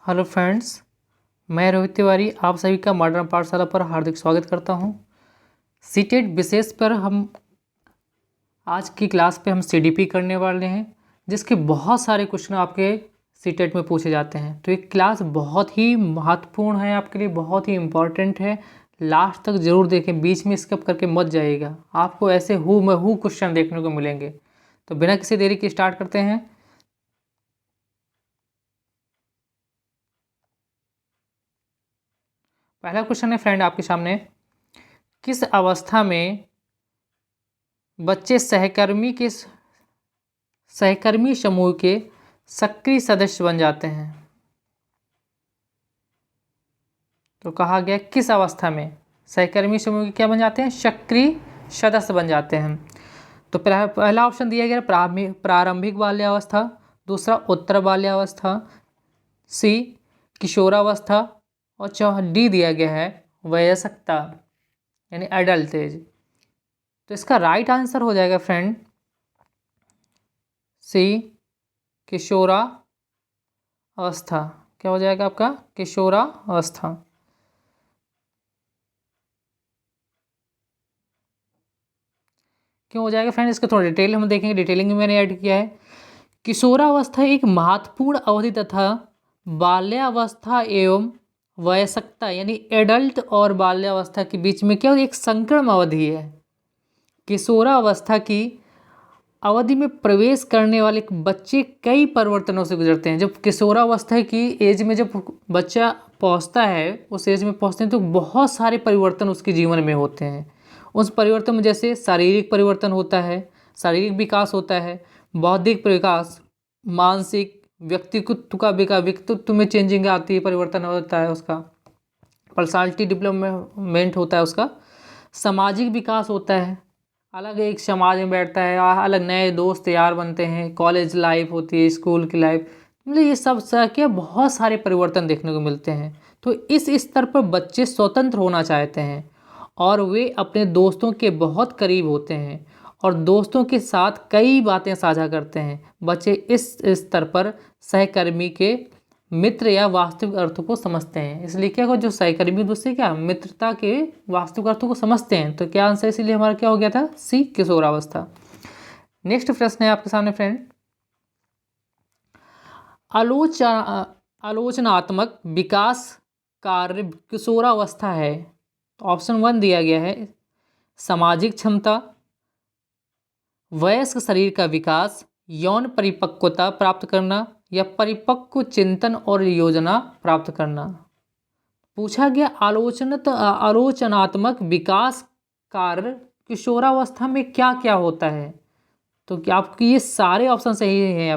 Hello friends, मैं रोहित तिवारी आप सभी का मॉडर्न पाठशाला पर हार्दिक स्वागत करता हूं। सीटेट विशेष पर हम आज की क्लास पे हम सीडीपी करने वाले हैं, जिसके बहुत सारे क्वेश्चन आपके सीटेट में पूछे जाते हैं। तो ये क्लास बहुत ही महत्वपूर्ण है, आपके लिए बहुत ही इम्पॉर्टेंट है। लास्ट तक ज़रूर देखें, बीच में स्किप करके मत जाइएगा, आपको ऐसे हूबहू क्वेश्चन देखने को मिलेंगे। तो बिना किसी देरी के स्टार्ट करते हैं। पहला क्वेश्चन है फ्रेंड आपके सामने, किस अवस्था में बच्चे सहकर्मी समूह के सक्रिय सदस्य बन जाते हैं? तो कहा गया किस अवस्था में सहकर्मी समूह के क्या बन जाते हैं? सक्रिय सदस्य बन जाते हैं। तो पहला ऑप्शन दिया गया प्रारंभिक बाल्यावस्था, दूसरा उत्तर बाल्यावस्था, सी किशोरावस्था और चौथा डी दिया गया है वयस्कता यानी एडल्ट एज। तो इसका राइट आंसर हो जाएगा फ्रेंड सी किशोरावस्था। क्या हो जाएगा आपका? किशोरावस्था। क्यों हो जाएगा फ्रेंड? इसको थोड़ा डिटेल हम देखेंगे, डिटेलिंग में मैंने ऐड किया है। किशोरावस्था एक महत्वपूर्ण अवधि तथा बाल्यावस्था एवं वयस्कता यानी एडल्ट और बाल्यावस्था के बीच में क्या एक संक्रमण अवधि है। किशोरावस्था की अवधि में प्रवेश करने वाले बच्चे कई परिवर्तनों से गुजरते हैं। जब किशोरावस्था की एज में जब बच्चा पहुंचता है, उस एज में पहुंचते हैं तो बहुत सारे परिवर्तन उसके जीवन में होते हैं। उस परिवर्तन में जैसे शारीरिक परिवर्तन होता है, शारीरिक विकास होता है, बौद्धिक विकास, मानसिक व्यक्तित्व में चेंजिंग आती है, परिवर्तन होता है उसका, पर्सनालिटी डेवलपमेंट होता है उसका, सामाजिक विकास होता है, अलग एक समाज में बैठता है, अलग नए दोस्त यार बनते हैं, कॉलेज लाइफ होती है, स्कूल की लाइफ, मतलब ये सब क्या बहुत सारे परिवर्तन देखने को मिलते हैं। तो इस स्तर पर बच्चे स्वतंत्र होना चाहते हैं और वे अपने दोस्तों के बहुत करीब होते हैं और दोस्तों के साथ कई बातें साझा करते हैं। बच्चे इस स्तर पर सहकर्मी के मित्र या वास्तविक अर्थों को समझते हैं। इसलिए क्या हो, जो सहकर्मी दोस्ती क्या मित्रता के वास्तविक अर्थों को समझते हैं। तो क्या आंसर इसलिए हमारा क्या हो गया था? सी किशोरावस्था। नेक्स्ट प्रश्न है आपके सामने फ्रेंड, आलोचनात्मक विकास कार्य किशोरावस्था है। ऑप्शन 1 दिया गया है सामाजिक क्षमता, वयस्क शरीर का विकास, यौन परिपक्वता प्राप्त करना या परिपक्व चिंतन और योजना प्राप्त करना। पूछा गया आलोचनात्मक विकास कार्य किशोरावस्था में क्या क्या होता है। तो क्या आपके ये सारे ऑप्शन सही हैं?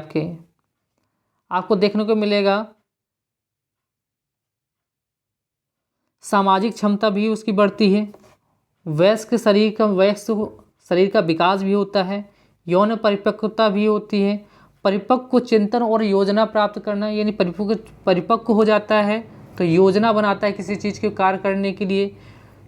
आपको देखने को मिलेगा सामाजिक क्षमता भी उसकी बढ़ती है, वयस्क शरीर का विकास भी होता है, यौन परिपक्वता भी होती है, परिपक्व चिंतन और योजना प्राप्त करना यानी परिपक्व हो जाता है तो योजना बनाता है किसी चीज़ के कार्य करने के लिए,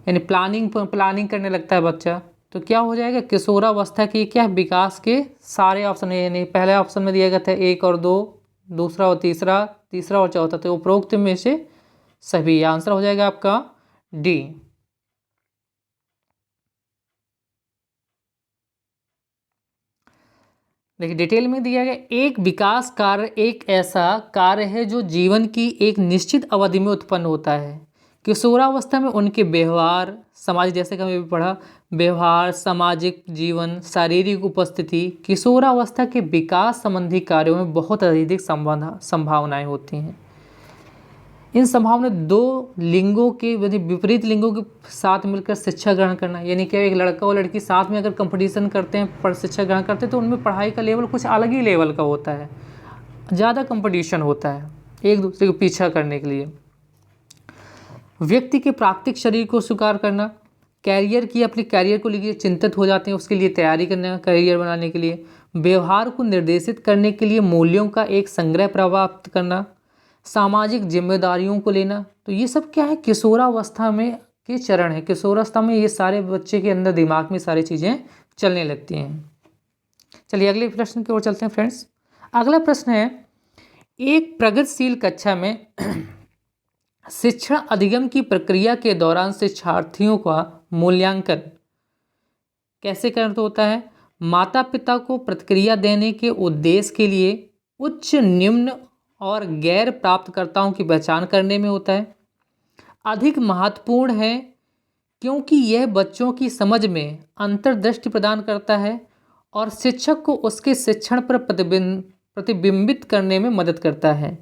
यानी प्लानिंग करने लगता है बच्चा। तो क्या हो जाएगा? किशोरावस्था की क्या विकास के सारे ऑप्शन है, यानी पहले ऑप्शन में दिया गया था 1 और 2, दूसरा और तीसरा और चौथा, तो उपरोक्त में से सभी। आंसर हो जाएगा आपका डी। देखिए डिटेल में दिया गया, एक विकास कार्य एक ऐसा कार्य है जो जीवन की एक निश्चित अवधि में उत्पन्न होता है। किशोरावस्था में उनके व्यवहार समाज, जैसे कि हमने पढ़ा, व्यवहार, सामाजिक जीवन, शारीरिक उपस्थिति, किशोरावस्था के विकास संबंधी कार्यों में बहुत अधिक संभावनाएं होती हैं। इन संभावना दो लिंगों के विपरीत लिंगों के साथ मिलकर शिक्षा ग्रहण करना, यानी कि एक लड़का और लड़की साथ में अगर कंपटीशन करते हैं, पर शिक्षा ग्रहण करते हैं, तो उनमें पढ़ाई का लेवल कुछ अलग ही लेवल का होता है, ज़्यादा कंपटीशन होता है एक दूसरे को पीछा करने के लिए। व्यक्ति के प्राकृतिक शरीर को स्वीकार करना, अपने कैरियर को लिए चिंतित हो जाते हैं, उसके लिए तैयारी करना, करियर बनाने के लिए, व्यवहार को निर्देशित करने के लिए मूल्यों का एक संग्रह प्राप्त करना, सामाजिक जिम्मेदारियों को लेना। तो ये सब क्या है? किशोरावस्था में के चरण है। किशोरावस्था में ये सारे बच्चे के अंदर दिमाग में सारी चीज़ें चलने लगती हैं। चलिए अगले प्रश्न की ओर चलते हैं फ्रेंड्स। अगला प्रश्न है, एक प्रगतिशील कक्षा में शिक्षण अधिगम की प्रक्रिया के दौरान शिक्षार्थियों का मूल्यांकन कैसे करना होता है? माता पिता को प्रतिक्रिया देने के उद्देश्य के लिए उच्च, निम्न और गैर प्राप्तकर्ताओं की पहचान करने में होता है। अधिक महत्वपूर्ण है क्योंकि यह बच्चों की समझ में अंतर्दृष्टि प्रदान करता है और शिक्षक को उसके शिक्षण पर प्रतिबिंबित करने में मदद करता है।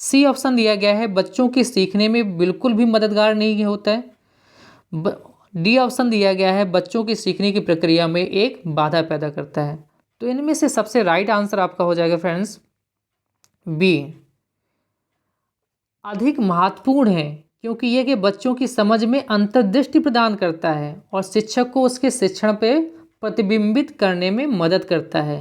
सी ऑप्शन दिया गया है, बच्चों के सीखने में बिल्कुल भी मददगार नहीं होता है। डी ऑप्शन दिया गया है, बच्चों की सीखने की प्रक्रिया में एक बाधा पैदा करता है। तो इनमें से सबसे राइट आंसर आपका हो जाएगा फ्रेंड्स बी, अधिक महत्वपूर्ण है क्योंकि यह कि बच्चों की समझ में अंतर्दृष्टि प्रदान करता है और शिक्षक को उसके शिक्षण पे प्रतिबिंबित करने में मदद करता है।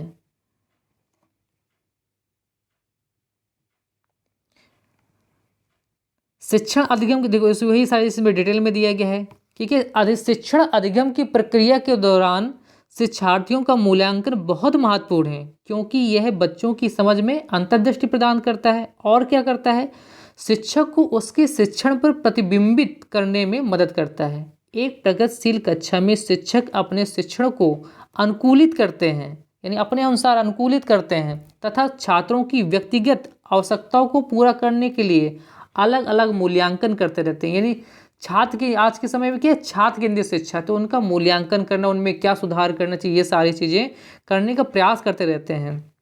शिक्षण अधिगम की देखो वही सारी इसमें डिटेल में दिया गया है, ठीक है। शिक्षण अधिगम की प्रक्रिया के दौरान शिक्षार्थियों का मूल्यांकन बहुत महत्वपूर्ण है क्योंकि यह बच्चों की समझ में अंतर्दृष्टि प्रदान करता है और क्या करता है, शिक्षक को उसके शिक्षण पर प्रतिबिंबित करने में मदद करता है। एक प्रगतिशील कक्षा में शिक्षक अपने शिक्षण को अनुकूलित करते हैं, यानी अपने अनुसार अनुकूलित करते हैं तथा छात्रों की व्यक्तिगत आवश्यकताओं को पूरा करने के लिए अलग अलग मूल्यांकन करते रहते हैं। यानी छात्र की आज के समय में क्या है, छात्र केंद्रित शिक्षा, तो उनका मूल्यांकन करना, उनमें क्या सुधार करना चाहिए, ये सारी चीज़ें करने का प्रयास करते रहते हैं।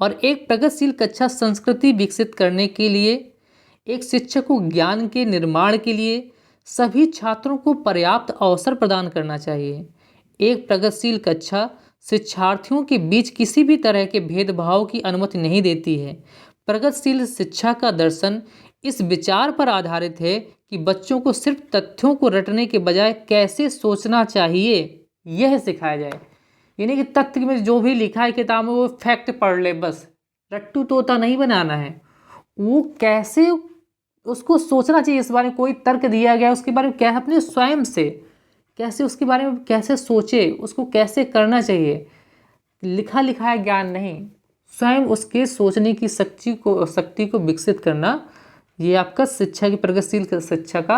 और एक प्रगतिशील कक्षा संस्कृति विकसित करने के लिए एक शिक्षक को ज्ञान के निर्माण के लिए सभी छात्रों को पर्याप्त अवसर प्रदान करना चाहिए। एक प्रगतिशील कक्षा शिक्षार्थियों के बीच किसी भी तरह के भेदभाव की अनुमति नहीं देती है। प्रगतिशील शिक्षा का दर्शन इस विचार पर आधारित है कि बच्चों को सिर्फ तथ्यों को रटने के बजाय कैसे सोचना चाहिए यह सिखाया जाए। यानी कि तथ्य में जो भी लिखा है किताब में वो फैक्ट पढ़ ले, बस रट्टू तोता नहीं बनाना है, वो कैसे उसको सोचना चाहिए, इस बारे में कोई तर्क दिया गया उसके बारे में क्या अपने स्वयं से कैसे उसके बारे में कैसे सोचे, उसको कैसे करना चाहिए, लिखा लिखाया ज्ञान नहीं, स्वयं उसके सोचने की शक्ति को विकसित करना, ये आपका शिक्षा की प्रगतिशील शिक्षा का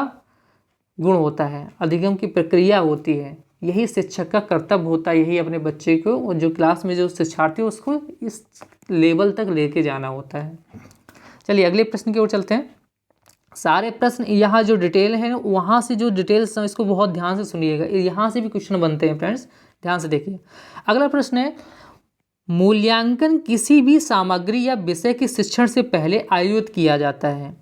गुण होता है, अधिगम की प्रक्रिया होती है। यही शिक्षक का कर्तव्य होता है, यही अपने बच्चे को और जो क्लास में जो शिक्षार्थी है उसको इस लेवल तक लेके जाना होता है। चलिए अगले प्रश्न की ओर चलते हैं। सारे प्रश्न यहाँ जो डिटेल है वहाँ से जो डिटेल्स हैं इसको बहुत ध्यान से सुनिएगा, यहाँ से भी क्वेश्चन बनते हैं फ्रेंड्स, ध्यान से देखिए। अगला प्रश्न है, मूल्यांकन किसी भी सामग्री या विषय के शिक्षण से पहले आयोजित किया जाता है।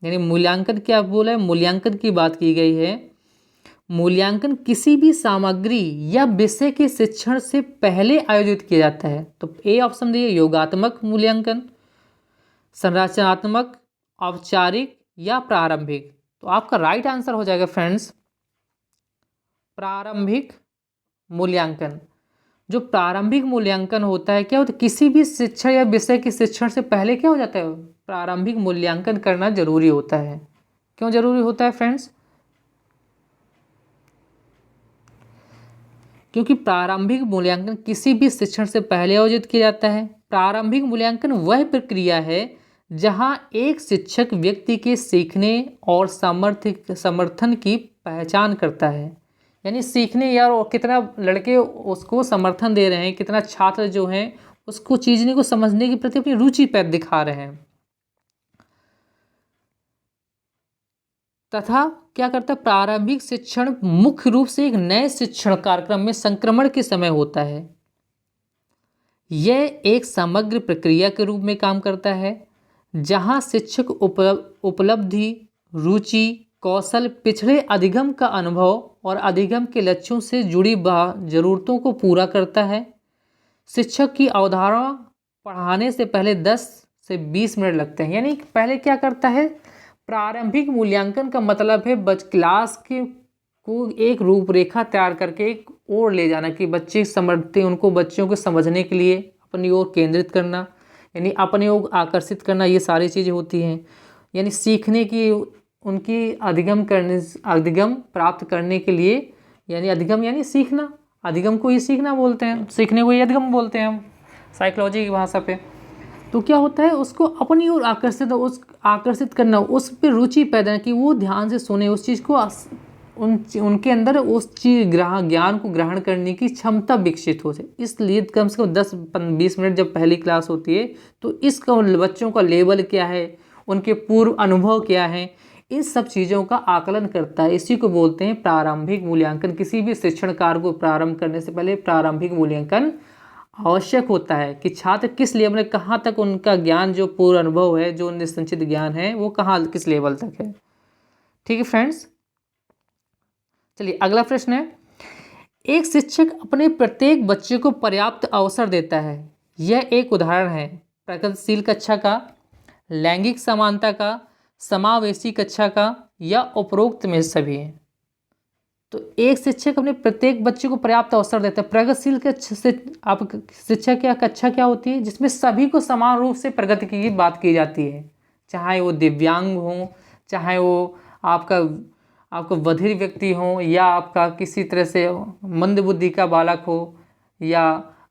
यानी मूल्यांकन क्या बोला है, मूल्यांकन की बात की गई है। मूल्यांकन किसी भी सामग्री या विषय के शिक्षण से पहले आयोजित किया जाता है। तो ए ऑप्शन दिए, योगात्मक मूल्यांकन, संरचनात्मक, औपचारिक या प्रारंभिक। तो आपका राइट आंसर हो जाएगा फ्रेंड्स प्रारंभिक मूल्यांकन। जो प्रारंभिक मूल्यांकन होता है क्या होता है, किसी भी शिक्षा या विषय के शिक्षण से पहले क्या हो जाता है, प्रारंभिक मूल्यांकन करना जरूरी होता है। क्यों जरूरी होता है फ्रेंड्स, क्योंकि प्रारंभिक मूल्यांकन किसी भी शिक्षण से पहले आयोजित किया जाता है। प्रारंभिक मूल्यांकन वह प्रक्रिया है जहां एक शिक्षक व्यक्ति के सीखने और समर्थन की पहचान करता है। यानी सीखने यार कितना लड़के उसको समर्थन दे रहे हैं, कितना छात्र जो हैं उसको चीज़ों को समझने के प्रति अपनी रुचि पैर दिखा रहे हैं। तथा क्या करता है, प्रारंभिक शिक्षण मुख्य रूप से एक नए शिक्षण कार्यक्रम में संक्रमण के समय होता है। यह एक समग्र प्रक्रिया के रूप में काम करता है जहां शिक्षक उपलब्धि, रुचि, कौशल, पिछड़े अधिगम का अनुभव और अधिगम के लक्ष्यों से जुड़ी जरूरतों को पूरा करता है। शिक्षक की अवधारणा पढ़ाने से पहले 10 से 20 मिनट लगते हैं। यानी पहले क्या करता है, प्रारंभिक मूल्यांकन का मतलब है क्लास के को एक रूपरेखा तैयार करके एक ओर ले जाना कि बच्चे समझते, उनको बच्चों को समझने के लिए अपनी ओर केंद्रित करना, यानी अपने ओर आकर्षित करना, ये सारी चीज़ें होती हैं। यानी सीखने की उनकी अधिगम प्राप्त करने के लिए, यानी अधिगम यानी सीखना, अधिगम को ही सीखना बोलते हैं, सीखने को ही अधिगम बोलते हैं हम साइकोलॉजी की भाषा पे। तो क्या होता है, उसको अपनी ओर आकर्षित करना, उस पर रुचि पैदा कि वो ध्यान से सुने उस चीज़ को, उनके अंदर उस चीज ज्ञान को ग्रहण करने की क्षमता विकसित हो जाए। इसलिए कम से कम 10-20 मिनट जब पहली क्लास होती है तो इसका बच्चों का लेवल क्या है, उनके पूर्व अनुभव क्या है, इन सब चीज़ों का आकलन करता है। इसी को बोलते हैं प्रारंभिक मूल्यांकन। किसी भी शिक्षण कार्य को प्रारंभ करने से पहले प्रारंभिक मूल्यांकन आवश्यक होता है कि छात्र किस लेवल में, कहाँ तक उनका ज्ञान, जो पूर्व अनुभव है, जो निसंचित ज्ञान है, वो कहाँ किस लेवल तक है। ठीक है फ्रेंड्स, चलिए अगला प्रश्न है, एक शिक्षक अपने प्रत्येक बच्चे को पर्याप्त अवसर देता है। यह एक उदाहरण है प्रगतिशील कक्षा का, लैंगिक समानता का, समावेशी कक्षा का, या उपरोक्त में सभी है। तो एक शिक्षक अपने प्रत्येक बच्चे को पर्याप्त अवसर देता है। प्रगतिशील कक्षा से आप शिक्षा क्या कक्षा क्या होती है, जिसमें सभी को समान रूप से प्रगति की बात की जाती है, चाहे वो दिव्यांग हो, चाहे वो आपका बधिर व्यक्ति हो, या आपका किसी तरह से मंद बुद्धि का बालक हो, या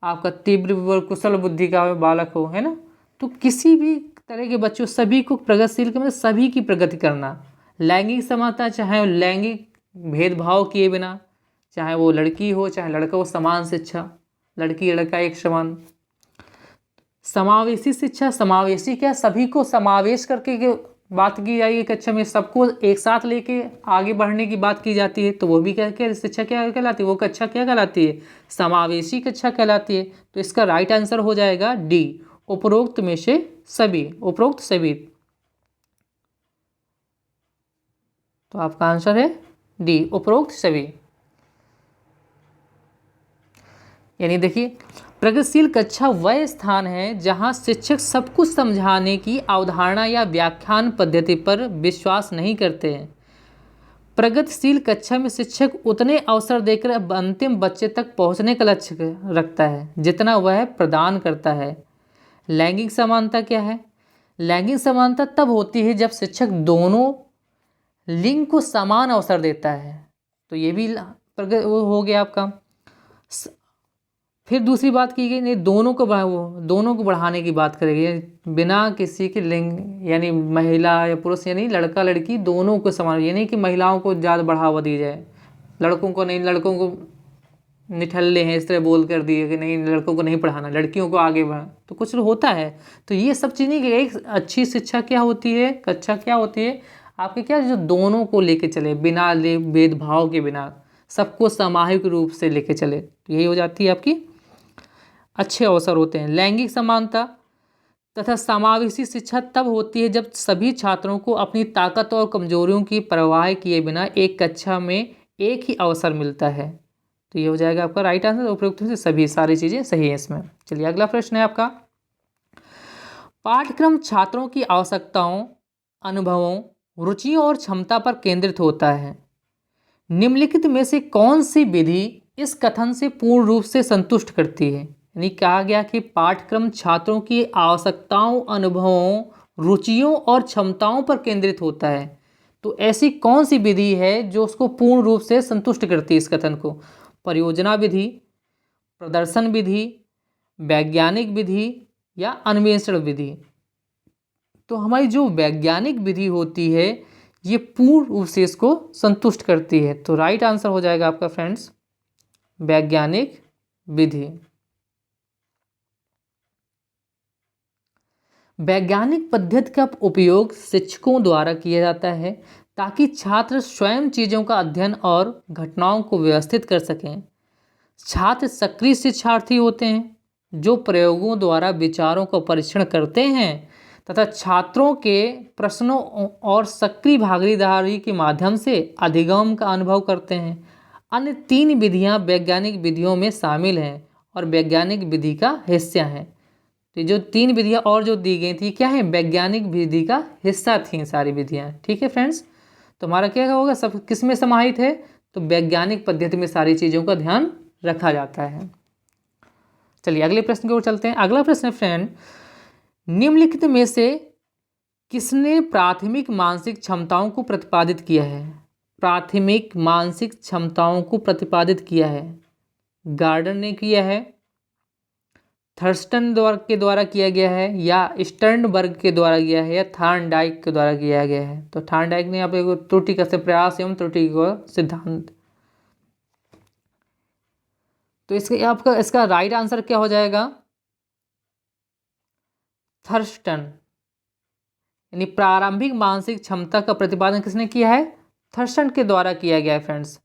आपका तीव्र व कुशल बुद्धि का बालक हो, है ना। तो किसी भी तरह के बच्चों, सभी को प्रगतिशील का मतलब सभी की प्रगति करना। लैंगिक समानता, चाहे लैंगिक भेदभाव किए बिना, चाहे वो लड़की हो चाहे लड़का हो, समान शिक्षा, लड़की लड़का एक समान। समावेशी शिक्षा, समावेशी क्या, सभी को समावेश करके बात की जाएगी कक्षा में, सबको एक साथ लेके आगे बढ़ने की बात की जाती है, तो वो भी क्या शिक्षा क्या कहलाती है, वो कक्षा क्या कहलाती है, समावेशी कक्षा कहलाती है। तो इसका राइट आंसर हो जाएगा डी, उपरोक्त में से सभी, उपरोक्त सभी। तो आपका आंसर है डी, उपरोक्त सभी। यानी देखिए, प्रगतिशील कक्षा वह स्थान है जहां शिक्षक सब कुछ समझाने की अवधारणा या व्याख्यान पद्धति पर विश्वास नहीं करते हैं। प्रगतिशील कक्षा में शिक्षक उतने अवसर देकर अंतिम बच्चे तक पहुंचने का लक्ष्य रखता है जितना वह प्रदान करता है। लैंगिक समानता क्या है, लैंगिक समानता तब होती है जब शिक्षक दोनों लिंग को समान अवसर देता है। तो ये भी वो हो गया आपका। फिर दूसरी बात की गई, नहीं दोनों को बढ़ाने की बात करेगी, बिना किसी के लिंग, यानी महिला या पुरुष, यानी लड़का लड़की दोनों को समान, ये नहीं कि महिलाओं को ज़्यादा बढ़ावा दी जाए, लड़कों को नहीं, लड़कों को निठल्ले हैं इस तरह बोल कर दिए कि नहीं लड़कों को नहीं पढ़ाना, लड़कियों को आगे बढ़ा, तो कुछ होता है। तो ये सब चीज़ नहीं कि एक अच्छी शिक्षा क्या होती है, कक्षा क्या होती है आपके, क्या जो दोनों को लेके चले, बिना भेदभाव के, बिना सबको सामूहिक रूप से लेके चले, तो यही हो जाती है आपकी अच्छे अवसर होते हैं। लैंगिक समानता तथा समावेशी शिक्षा तब होती है जब सभी छात्रों को अपनी ताकत और कमजोरियों की परवाह किए बिना एक कक्षा में एक ही अवसर मिलता है। तो ये हो जाएगा आपका राइट आंसर, उपयुक्त से सभी, सारी चीज़ें सही है इसमें। चलिए अगला प्रश्न है आपका, पाठ्यक्रम छात्रों की आवश्यकताओं, अनुभवों, रुचियों और क्षमता पर केंद्रित होता है। निम्नलिखित में से कौन सी विधि इस कथन से पूर्ण रूप से संतुष्ट करती है। यानी कहा गया कि पाठ्यक्रम छात्रों की आवश्यकताओं, अनुभवों, रुचियों और क्षमताओं पर केंद्रित होता है। तो ऐसी कौन सी विधि है जो उसको पूर्ण रूप से संतुष्ट करती है इस कथन को। परियोजना विधि, प्रदर्शन विधि, वैज्ञानिक विधि या अन्वेषण विधि। तो हमारी जो वैज्ञानिक विधि होती है ये पूर्ण रूप से इसको संतुष्ट करती है। तो राइट आंसर हो जाएगा आपका फ्रेंड्स वैज्ञानिक विधि। वैज्ञानिक पद्धति का उपयोग शिक्षकों द्वारा किया जाता है ताकि छात्र स्वयं चीज़ों का अध्ययन और घटनाओं को व्यवस्थित कर सकें। छात्र सक्रिय शिक्षार्थी होते हैं जो प्रयोगों द्वारा विचारों का परीक्षण करते हैं तथा छात्रों के प्रश्नों और सक्रिय भागीदारी के माध्यम से अधिगम का अनुभव करते हैं। अन्य 3 विधियां वैज्ञानिक विधियों में शामिल हैं और वैज्ञानिक विधि का हिस्सा हैं। तो जो 3 विधियां और जो दी गई थी क्या है, वैज्ञानिक विधि का हिस्सा थी सारी विधियां। ठीक है फ्रेंड्स, तो हमारा क्या होगा, सब किस में समाहित है, तो वैज्ञानिक पद्धति में सारी चीज़ों का ध्यान रखा जाता है। चलिए अगले प्रश्न की ओर चलते हैं। अगला प्रश्न है फ्रेंड, निम्नलिखित में से किसने प्राथमिक मानसिक क्षमताओं को प्रतिपादित किया है। प्राथमिक मानसिक क्षमताओं को प्रतिपादित किया है, गार्डन ने किया है, थर्स्टन के द्वारा किया गया है, या स्टर्नबर्ग के द्वारा किया है, या थॉर्नडाइक के द्वारा किया गया है। तो थॉर्नडाइक ने आप एक त्रुटि का प्रयास एवं त्रुटि का सिद्धांत। तो इसका राइट आंसर क्या हो जाएगा? थर्स्टन, यानी प्रारंभिक मानसिक क्षमता का प्रतिपादन किसने किया है? थर्स्टन के द्वारा किया गया है फ्रेंड्स।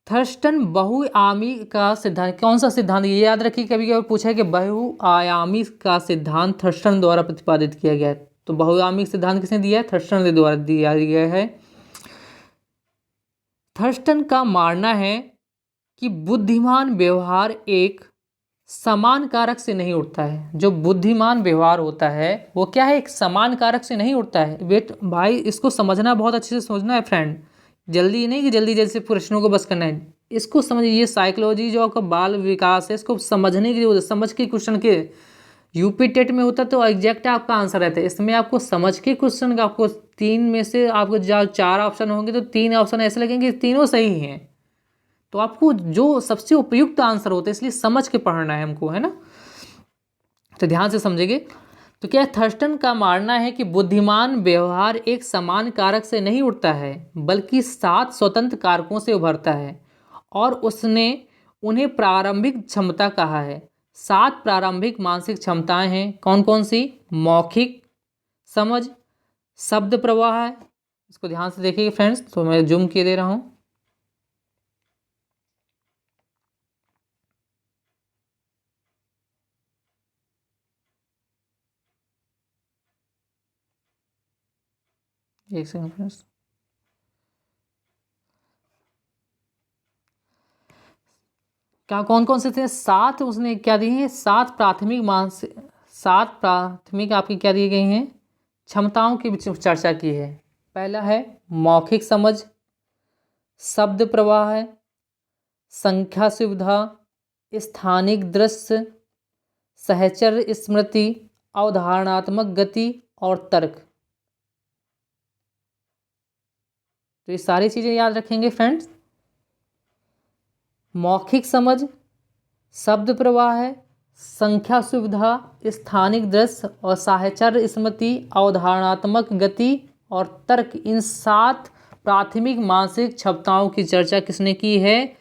थर्स्टन बहुआयामी का सिद्धांत, कौन सा सिद्धांत, ये याद रखिए, कभी कभी पूछा है कि बहुआयामी का सिद्धांत थर्स्टन द्वारा प्रतिपादित किया गया है। तो बहुआयामी सिद्धांत किसने दिया है? थर्स्टन के द्वारा दिया गया है। थर्स्टन का मानना है कि बुद्धिमान व्यवहार एक समान कारक से नहीं उठता है। जो बुद्धिमान व्यवहार होता है वो क्या है? एक समान कारक से नहीं उठता है। वेट भाई, इसको समझना, बहुत अच्छे से समझना है फ्रेंड, जल्दी नहीं कि जल्दी जैसे प्रश्नों को बस करना है। इसको समझिए, ये साइकोलॉजी जो आपका बाल विकास है, इसको समझने की, समझ के क्वेश्चन के यूपी टेट में होता तो एग्जैक्ट आपका आंसर रहता है। इसमें आपको समझ के क्वेश्चन का, आपको 3 में से आपको 4 ऑप्शन होंगे तो 3 ऑप्शन ऐसे लगेंगे तीनों सही हैं। तो आपको जो सबसे उपयुक्त आंसर होता है, इसलिए समझ के पढ़ना है हमको, है ना। तो ध्यान से समझेंगे। तो क्या थर्स्टन का मानना है कि बुद्धिमान व्यवहार एक समान कारक से नहीं उठता है, बल्कि 7 स्वतंत्र कारकों से उभरता है, और उसने उन्हें प्रारंभिक क्षमता कहा है। 7 प्रारंभिक मानसिक क्षमताएं हैं। कौन कौन सी? मौखिक समझ, शब्द प्रवाह है। इसको ध्यान से देखिए फ्रेंड्स, तो मैं जूम किए दे रहा हूँ। एक सेकंड फ्रेंड्स। क्या कौन कौन से थे? 7 उसने क्या दिए हैं? 7 प्राथमिक मानसिक, 7 प्राथमिक आपकी क्या दी गई हैं? क्षमताओं की चर्चा की है। पहला है मौखिक समझ, शब्द प्रवाह है, संख्या सुविधा, स्थानिक दृश्य, सहचर स्मृति, अवधारणात्मक गति और तर्क। तो ये सारी चीज़ें याद रखेंगे फ्रेंड्स। मौखिक समझ, शब्द प्रवाह है, संख्या सुविधा, स्थानिक दृश्य और साहचर्य स्मृति, अवधारणात्मक गति और तर्क। इन 7 प्राथमिक मानसिक क्षमताओं की चर्चा किसने की है?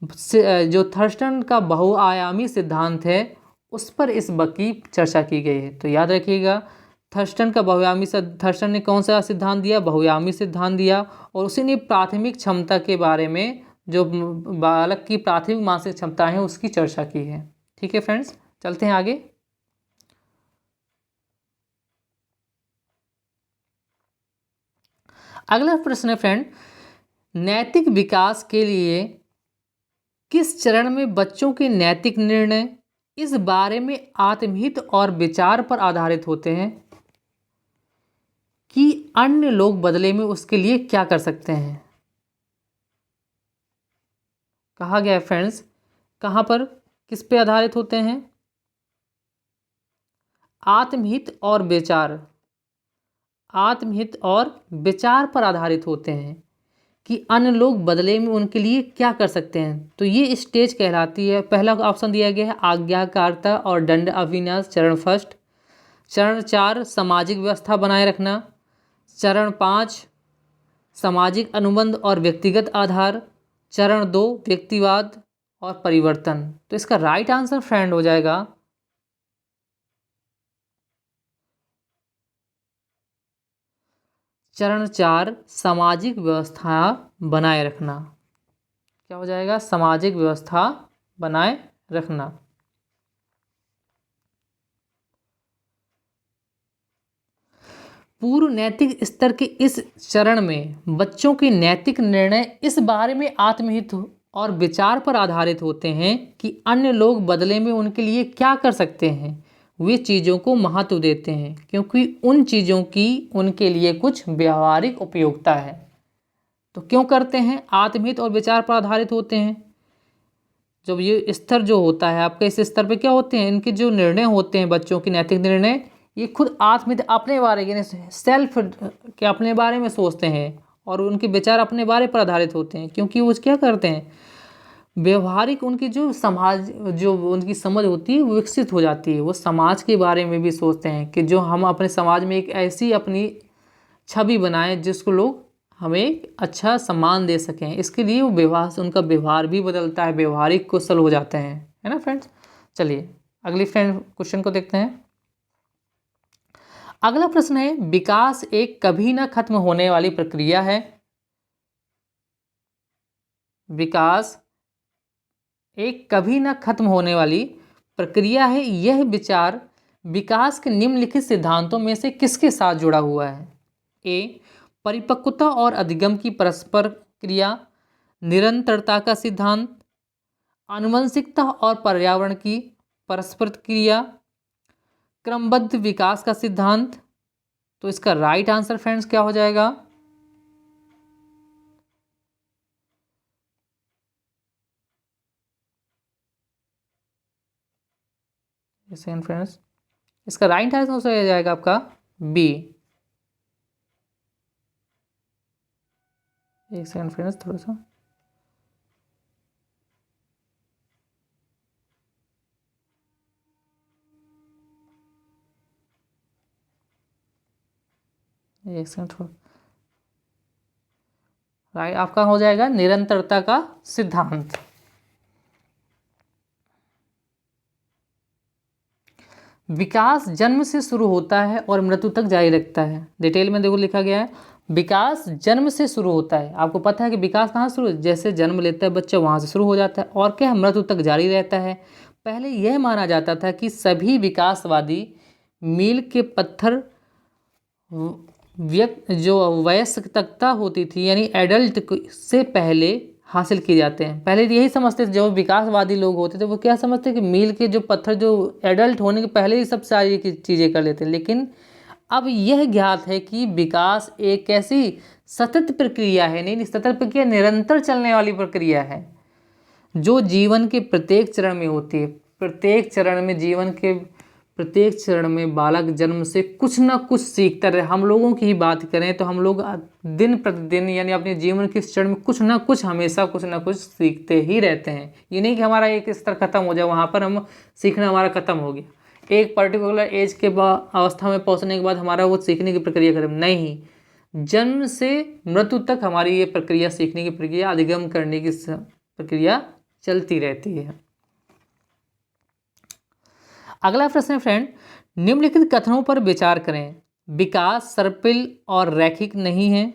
जो थर्स्टन का बहुआयामी सिद्धांत है उस पर इस बुक की चर्चा की गई है। तो याद रखिएगा, थर्स्टन ने कौन सा सिद्धांत दिया? बहुआयामी सिद्धांत दिया, और उसी ने प्राथमिक क्षमता के बारे में, जो बालक की प्राथमिक मानसिक क्षमता है उसकी चर्चा की है। ठीक है फ्रेंड्स, चलते हैं आगे। अगला प्रश्न है फ्रेंड, नैतिक विकास के लिए किस चरण में बच्चों के नैतिक निर्णय इस बारे में आत्महित और विचार पर आधारित होते हैं कि अन्य लोग बदले में उसके लिए क्या कर सकते हैं? कहा गया है फ्रेंड्स, कहाँ पर, किस पे आधारित होते हैं? आत्महित और विचार, आत्महित और विचार पर आधारित होते हैं कि अन्य लोग बदले में उनके लिए क्या कर सकते हैं। तो ये स्टेज कहलाती है। पहला ऑप्शन दिया गया है आज्ञाकारिता और दंड अविनाश, चरण फर्स्ट। चरण 4 सामाजिक व्यवस्था बनाए रखना। चरण 5 सामाजिक अनुबंध और व्यक्तिगत आधार। चरण 2 व्यक्तिवाद और परिवर्तन। तो इसका राइट आंसर फ्रेंड हो जाएगा चरण 4 सामाजिक व्यवस्था बनाए रखना। क्या हो जाएगा? सामाजिक व्यवस्था बनाए रखना। पूर्व नैतिक स्तर के इस चरण में बच्चों के नैतिक निर्णय इस बारे में आत्महित और विचार पर आधारित होते हैं कि अन्य लोग बदले में उनके लिए क्या कर सकते हैं। वे चीज़ों को महत्व देते हैं क्योंकि उन चीज़ों की उनके लिए कुछ व्यावहारिक उपयोगिता है। तो क्यों करते हैं? आत्महित और विचार पर आधारित होते हैं। जब ये स्तर जो होता है आपके, इस स्तर पे क्या होते हैं, इनके जो निर्णय होते हैं बच्चों के नैतिक निर्णय, ये खुद आत्महित, अपने बारे यानी सेल्फ के अपने बारे में सोचते हैं और उनके विचार अपने बारे पर आधारित होते हैं, क्योंकि वो क्या करते हैं, व्यवहारिक उनकी जो समाज जो उनकी समझ होती है वो विकसित हो जाती है। वो समाज के बारे में भी सोचते हैं कि जो हम अपने समाज में एक ऐसी अपनी छवि बनाएं जिसको लोग हमें एक अच्छा सम्मान दे सकें। इसके लिए वो व्यवहार से उनका व्यवहार भी बदलता है, व्यवहारिक कौशल हो जाते हैं, है ना फ्रेंड्स। चलिए अगली फ्रेंड क्वेश्चन को देखते हैं। अगला प्रश्न है, विकास एक कभी ना खत्म होने वाली प्रक्रिया है। विकास एक कभी ना खत्म होने वाली प्रक्रिया है। यह विचार विकास के निम्नलिखित सिद्धांतों में से किसके साथ जुड़ा हुआ है? ए, परिपक्वता और अधिगम की परस्पर क्रिया, निरंतरता का सिद्धांत, आनुवंशिकता और पर्यावरण की परस्पर क्रिया, क्रमबद्ध विकास का सिद्धांत। तो इसका राइट आंसर फ्रेंड्स क्या हो जाएगा? सेकंड फ्रेंड्स, इसका राइट आंसर हो जाएगा आपका बी। एक सेकंड फ्रेंड्स, थोड़ा सा एक सेकंड थोड़ा राइट आपका हो जाएगा निरंतरता का सिद्धांत। विकास जन्म से शुरू होता है और मृत्यु तक जारी रखता है। डिटेल में देखो लिखा गया है, विकास जन्म से शुरू होता है। आपको पता है कि विकास कहाँ शुरू, जैसे जन्म लेता है बच्चा वहाँ से शुरू हो जाता है, और क्या मृत्यु तक जारी रहता है। पहले यह माना जाता था कि सभी विकासवादी मील के पत्थर जो वयस्कता होती थी यानी एडल्ट से पहले हासिल किए जाते हैं। पहले तो यही समझते थे, जो विकासवादी लोग होते थे वो क्या समझते कि मील के जो पत्थर जो एडल्ट होने के पहले ही सब सारी चीज़ें कर लेते हैं। लेकिन अब यह ज्ञात है कि विकास एक ऐसी सतत प्रक्रिया है, नहीं सतत प्रक्रिया निरंतर चलने वाली प्रक्रिया है, जो जीवन के प्रत्येक चरण में होती है। प्रत्येक चरण में जीवन के प्रत्येक चरण में बालक जन्म से कुछ ना कुछ सीखता रहे। हम लोगों की ही बात करें तो हम लोग दिन प्रतिदिन यानी अपने जीवन के चरण में कुछ ना कुछ हमेशा कुछ ना कुछ सीखते ही रहते हैं। ये नहीं कि हमारा एक स्तर खत्म हो जाए, वहाँ पर हम सीखना हमारा खत्म हो गया, एक पर्टिकुलर एज के बाद अवस्था में पहुँचने के बाद हमारा वो सीखने की प्रक्रिया खत्म नहीं। जन्म से मृत्यु तक हमारी ये प्रक्रिया, सीखने की प्रक्रिया, अधिगम करने की प्रक्रिया चलती रहती है। अगला प्रश्न है फ्रेंड, निम्नलिखित कथनों पर विचार करें। विकास सर्पिल और रैखिक नहीं है,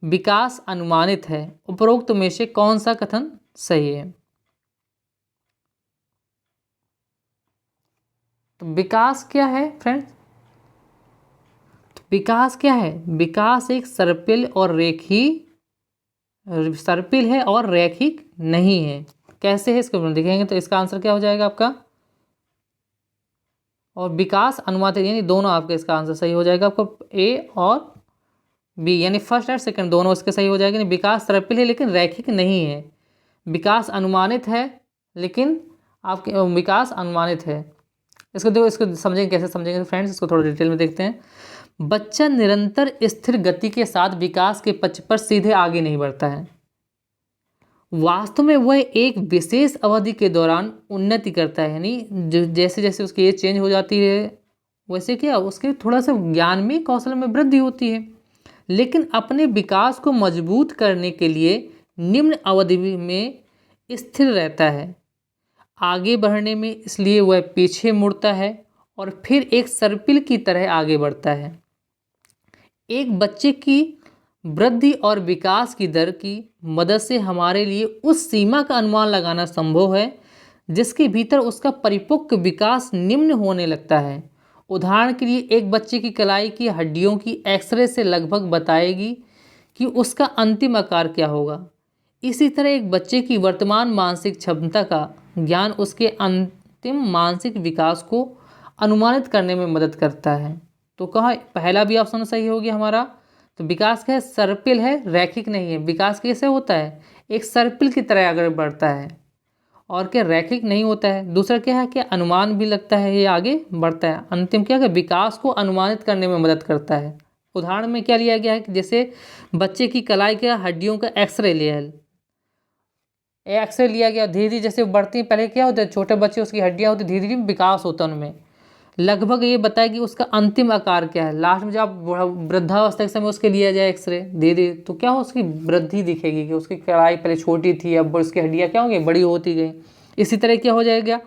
विकास अनुमानित है। उपरोक्त में से कौन सा कथन सही है? तो विकास क्या है फ्रेंड? तो विकास क्या है? विकास एक सर्पिल है और रैखिक नहीं है। कैसे है इसको देखेंगे तो इसका आंसर क्या हो जाएगा आपका? और विकास अनुमानित यानी दोनों आपका इसका आंसर सही हो जाएगा आपको, ए और बी यानी फर्स्ट और सेकंड दोनों इसके सही हो जाएंगे। विकास सर्पिल है लेकिन रैखिक नहीं है, विकास अनुमानित है लेकिन आपके विकास अनुमानित है। इसको देखो, इसको समझेंगे कैसे समझेंगे फ्रेंड्स, इसको थोड़ा डिटेल में देखते हैं। बच्चा निरंतर स्थिर गति के साथ विकास के पथ पर सीधे आगे नहीं बढ़ता है। वास्तव में वह एक विशेष अवधि के दौरान उन्नति करता है, यानी जैसे जैसे उसकी एज चेंज हो जाती है वैसे क्या उसके थोड़ा सा ज्ञान में कौशल में वृद्धि होती है, लेकिन अपने विकास को मजबूत करने के लिए निम्न अवधि में स्थिर रहता है। आगे बढ़ने में इसलिए वह पीछे मुड़ता है और फिर एक सर्पिल की तरह आगे बढ़ता है। एक बच्चे की वृद्धि और विकास की दर की मदद से हमारे लिए उस सीमा का अनुमान लगाना संभव है जिसके भीतर उसका परिपक्व विकास निम्न होने लगता है। उदाहरण के लिए एक बच्चे की कलाई की हड्डियों की एक्सरे से लगभग बताएगी कि उसका अंतिम आकार क्या होगा। इसी तरह एक बच्चे की वर्तमान मानसिक क्षमता का ज्ञान उसके अंतिम मानसिक विकास को अनुमानित करने में मदद करता है। तो कहाँ पहला भी ऑप्शन सही हो गया हमारा। तो विकास क्या है? सर्पिल है, रैखिक नहीं है। विकास कैसे होता है? एक सर्पिल की तरह आगे बढ़ता है, और क्या रैखिक नहीं होता है। दूसरा क्या है कि अनुमान भी लगता है, ये आगे बढ़ता है। अंतिम क्या है? विकास को अनुमानित करने में मदद करता है। उदाहरण में क्या लिया गया है कि जैसे बच्चे की कलाई के हड्डियों का एक्सरे लिया है, एक्सरे लिया गया, धीरे धीरे जैसे बढ़ती हैं, पहले क्या होता है छोटे बच्चे उसकी हड्डियाँ होती, धीरे धीरे विकास होता है उनमें। लगभग ये बताए कि उसका अंतिम आकार क्या है। लास्ट में जब वृद्धावस्था के समय उसके लिया जाए एक्सरे धीरे धीरे, तो क्या हो उसकी वृद्धि दिखेगी कि उसकी कलाई पहले छोटी थी, अब उसकी हड्डियाँ क्या होंगी, बड़ी होती गई। इसी तरह क्या हो जाएगा,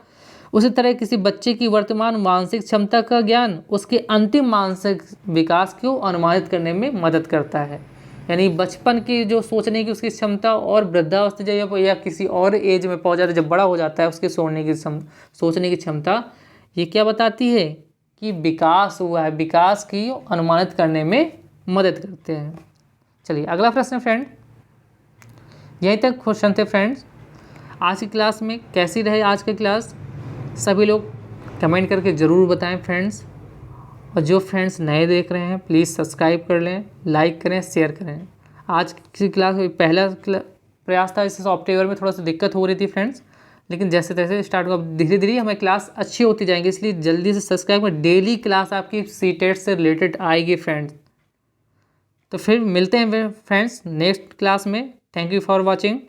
उसी तरह किसी बच्चे की वर्तमान मानसिक क्षमता का ज्ञान उसके अंतिम मानसिक विकास को अनुमानित करने में मदद करता है। यानी बचपन की जो सोचने की उसकी क्षमता और वृद्धावस्था जब या किसी और एज में पहुंच जाता है, जब बड़ा हो जाता है, उसके सोचने की क्षमता ये क्या बताती है कि विकास हुआ है, विकास की अनुमानित करने में मदद करते हैं। चलिए अगला प्रश्न फ्रेंड, यहीं तक क्वेश्चन थे फ्रेंड्स। आज की क्लास में कैसी रहे आज की क्लास, सभी लोग कमेंट करके ज़रूर बताएं फ्रेंड्स। और जो फ्रेंड्स नए देख रहे हैं प्लीज़ सब्सक्राइब कर लें, लाइक करें, शेयर करें। आज की क्लास में पहला प्रयास था, इस सॉफ्टवेयर में थोड़ा सा दिक्कत हो रही थी फ्रेंड्स, लेकिन जैसे तैसे स्टार्ट हुआ, धीरे धीरे हमें क्लास अच्छी होती जाएंगी, इसलिए जल्दी से सब्सक्राइब करें। डेली क्लास आपकी सीटेट से रिलेटेड आएगी फ्रेंड्स। तो फिर मिलते हैं फ्रेंड्स नेक्स्ट क्लास में। Thank you for watching.